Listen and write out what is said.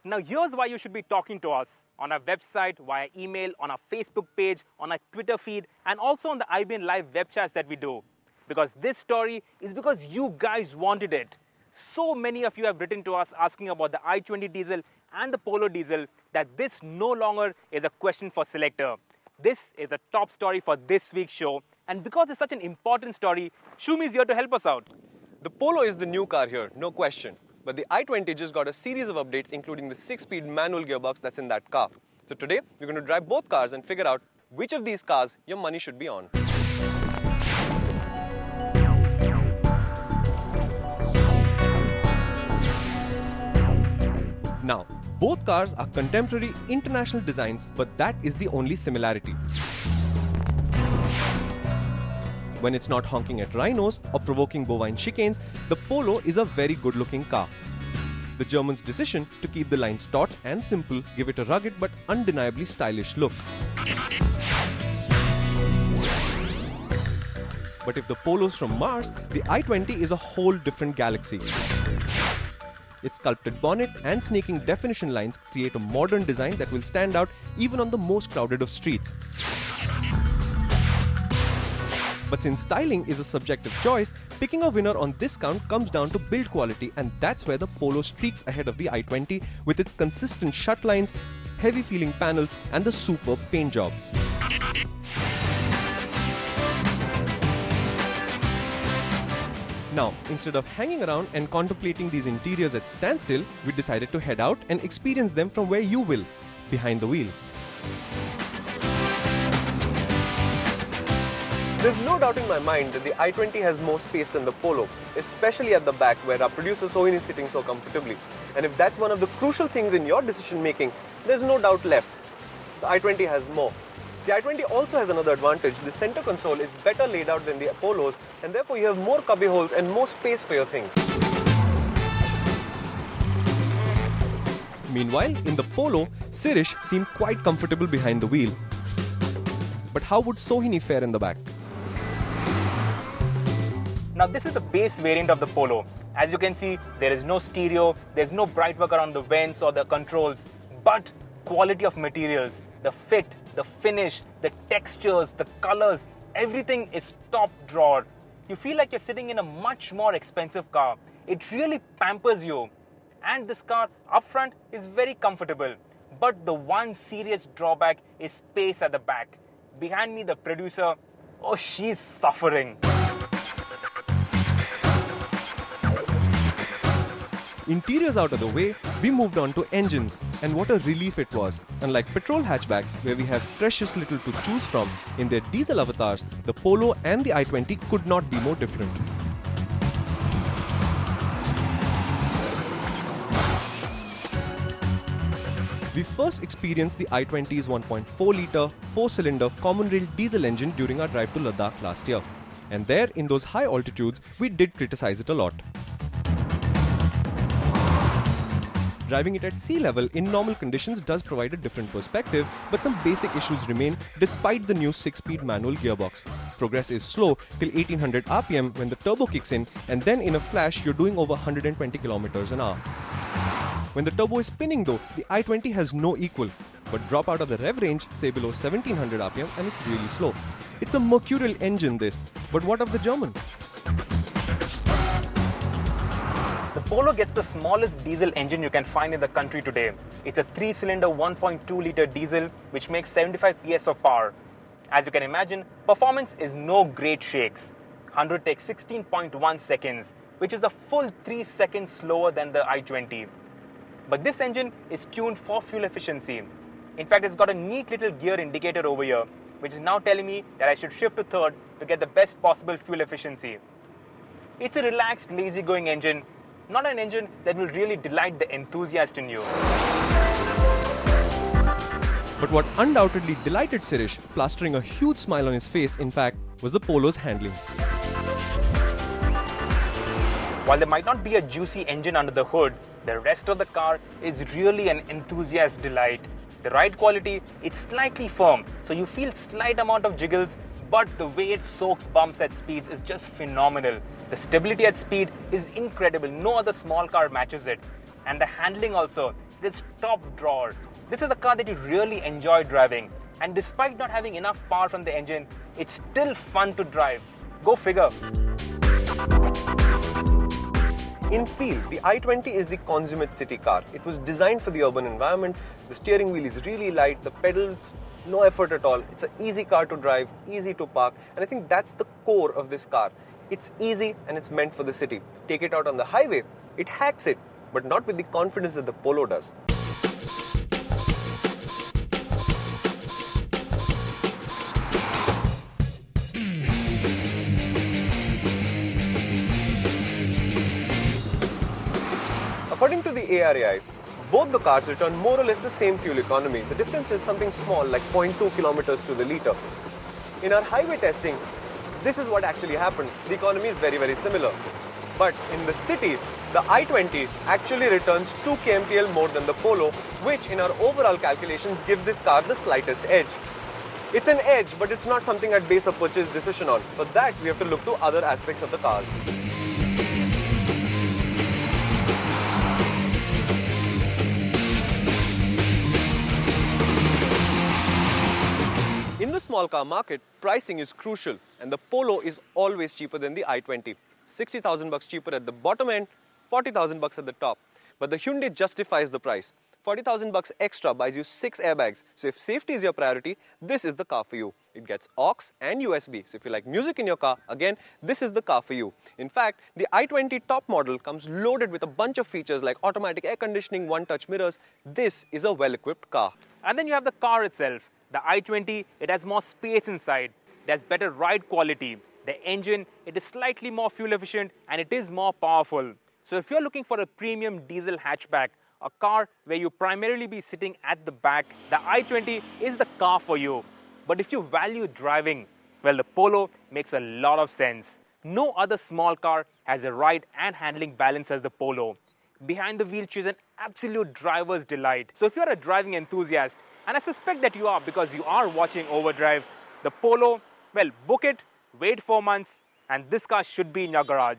Now here's why you should be talking to us on our website, via email, on our Facebook page, on our Twitter feed, and also on the IBN Live web chats that we do. Because this story is because you guys wanted it. So many of you have written to us asking about the i20 diesel and the Polo diesel that this no longer is a question for Selector. This is the top story for this week's show, and because it's such an important story, Shumi is here to help us out. The Polo is the new car here, no question. But the i20 just got a series of updates, including the 6-speed manual gearbox that's in that car. So today, we're going to drive both cars and figure out which of these cars your money should be on. Now, both cars are contemporary international designs, but that is the only similarity. When it's not honking at rhinos or provoking bovine chicanes, the Polo is a very good-looking car. The Germans' decision to keep the lines taut and simple give it a rugged but undeniably stylish look. But if the Polo's from Mars, the i20 is a whole different galaxy. Its sculpted bonnet and sneaking definition lines create a modern design that will stand out even on the most crowded of streets. But since styling is a subjective choice, picking a winner on this count comes down to build quality, and that's where the Polo streaks ahead of the i20 with its consistent shut lines, heavy feeling panels and the superb paint job. Now, instead of hanging around and contemplating these interiors at standstill, we decided to head out and experience them from where you will, behind the wheel. There's no doubt in my mind that the i20 has more space than the Polo, especially at the back where our producer Sohin is sitting so comfortably. And if that's one of the crucial things in your decision making, there's no doubt left. The i20 has more. The i20 also has another advantage. The center console is better laid out than the Polos, and therefore you have more cubby holes and more space for your things. Meanwhile, in the Polo, Sirish seemed quite comfortable behind the wheel. But how would Sohini fare in the back? Now this is the base variant of the Polo. As you can see, there is no stereo, there's no bright work around the vents or the controls, but quality of materials, the fit, the finish, the textures, the colors, everything is top drawer. You feel like you're sitting in a much more expensive car. It really pampers you. And this car up front is very comfortable. But the one serious drawback is space at the back. Behind me, the producer, oh, she's suffering. Interiors out of the way, we moved on to engines, and what a relief it was. Unlike petrol hatchbacks, where we have precious little to choose from, in their diesel avatars, the Polo and the i20 could not be more different. We first experienced the i20's 1.4-litre, 4-cylinder common rail diesel engine during our drive to Ladakh last year. And there, in those high altitudes, we did criticize it a lot. Driving it at sea level in normal conditions does provide a different perspective, but some basic issues remain despite the new 6-speed manual gearbox. Progress is slow till 1800 RPM when the turbo kicks in, and then in a flash you're doing over 120 kilometers an hour. When the turbo is spinning though, the i20 has no equal, but drop out of the rev range, say below 1700 RPM, and it's really slow. It's a Mercurial engine this, but what of the German? The Polo gets the smallest diesel engine you can find in the country today. It's a 3-cylinder 1.2-litre diesel which makes 75 PS of power. As you can imagine, performance is no great shakes. 100 takes 16.1 seconds, which is a full 3 seconds slower than the i20. But this engine is tuned for fuel efficiency. In fact, it's got a neat little gear indicator over here, which is now telling me that I should shift to third to get the best possible fuel efficiency. It's a relaxed, lazy-going engine, not an engine that will really delight the enthusiast in you. But what undoubtedly delighted Sirish, plastering a huge smile on his face, in fact, was the Polo's handling. While there might not be a juicy engine under the hood, the rest of the car is really an enthusiast delight. The ride quality, it's slightly firm, so you feel slight amount of jiggles, but the way it soaks bumps at speeds is just phenomenal. The stability at speed is incredible. No other small car matches it. And the handling also, it is top drawer. This is the car that you really enjoy driving. And despite not having enough power from the engine, it's still fun to drive. Go figure. In feel, the i20 is the consummate city car. It was designed for the urban environment. The steering wheel is really light, the pedals, no effort at all. It's an easy car to drive, easy to park, and I think that's the core of this car. It's easy and it's meant for the city. Take it out on the highway, it hacks it, but not with the confidence that the Polo does. According to the ARAI, both the cars return more or less the same fuel economy. The difference is something small like 0.2 kilometers to the litre. In our highway testing, this is what actually happened. The economy is very, very similar. But in the city, the i20 actually returns 2 kmpl more than the Polo, which in our overall calculations gives this car the slightest edge. It's an edge, but it's not something I'd base a purchase decision on. For that, we have to look to other aspects of the cars. In the small car market, pricing is crucial, and the Polo is always cheaper than the i20. 60,000 bucks cheaper at the bottom end, 40,000 bucks at the top. But the Hyundai justifies the price. 40,000 bucks extra buys you 6 airbags. So if safety is your priority, this is the car for you. It gets aux and USB. So if you like music in your car, again, this is the car for you. In fact, the i20 top model comes loaded with a bunch of features like automatic air conditioning, one-touch mirrors. This is a well-equipped car. And then you have the car itself. The i20, it has more space inside. It has better ride quality. The engine, it is slightly more fuel efficient and it is more powerful. So if you're looking for a premium diesel hatchback, a car where you primarily be sitting at the back, the i20 is the car for you. But if you value driving, well, the Polo makes a lot of sense. No other small car has a ride and handling balance as the Polo. Behind the wheel, she's an absolute driver's delight. So if you're a driving enthusiast, and I suspect that you are because you are watching Overdrive, the Polo, well, book it, wait 4 months, and this car should be in your garage.